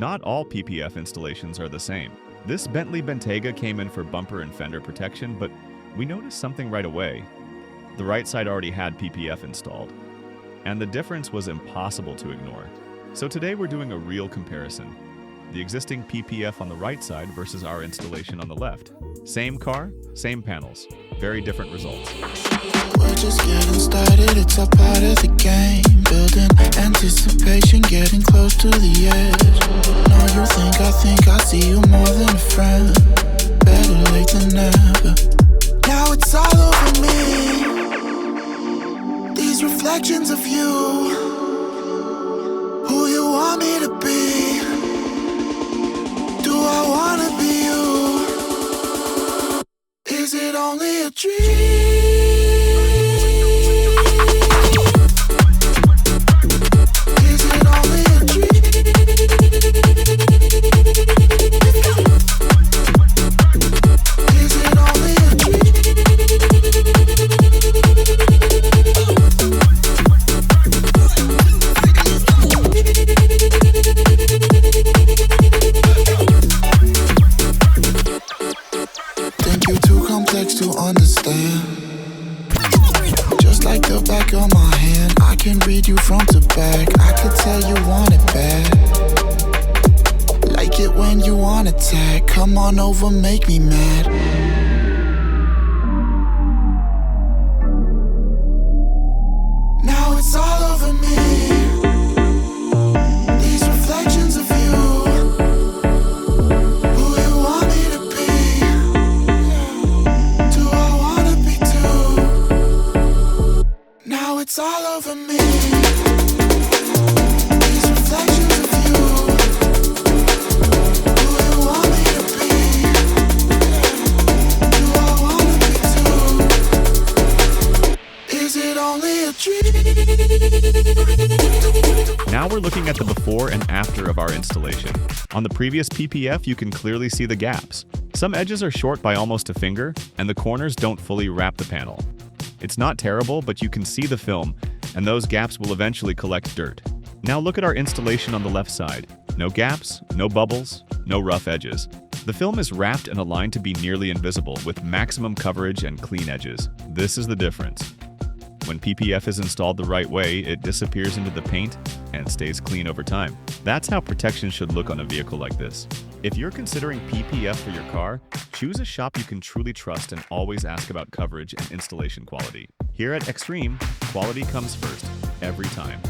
Not all PPF installations are the same. This Bentley Bentayga came in for bumper and fender protection, but we noticed something right away. The right side already had PPF installed, and the difference was impossible to ignore. So today we're doing a real comparison. The existing PPF on the right side versus our installation on the left. Same car, same panels, very different results. We're just getting started, it's a part of the game. Building anticipation, getting close to the edge. No, you think I see you more than a friend. Better late than never. Now it's all over me. These reflections of you, who you want me to be. Do I wanna be you? Is it only a dream? To understand, just like the back of my hand, I can read you front to back. I could tell you want it bad, like it when you want attack. Come on over, make me mad. Now it's all over me. These reflections of you. It's all over me. These reflections of you. Who you want me to be? Do I wanna be too? Is it only a dream? Now we're looking at the before and after of our installation. On the previous PPF, you can clearly see the gaps. Some edges are short by almost a finger, and the corners don't fully wrap the panel. It's not terrible, but you can see the film, and those gaps will eventually collect dirt. Now look at our installation on the left side. No gaps, no bubbles, no rough edges. The film is wrapped and aligned to be nearly invisible with maximum coverage and clean edges. This is the difference. When PPF is installed the right way, it disappears into the paint and stays clean over time. That's how protection should look on a vehicle like this. If you're considering PPF for your car, choose a shop you can truly trust and always ask about coverage and installation quality. Here at Xtreme, quality comes first, every time.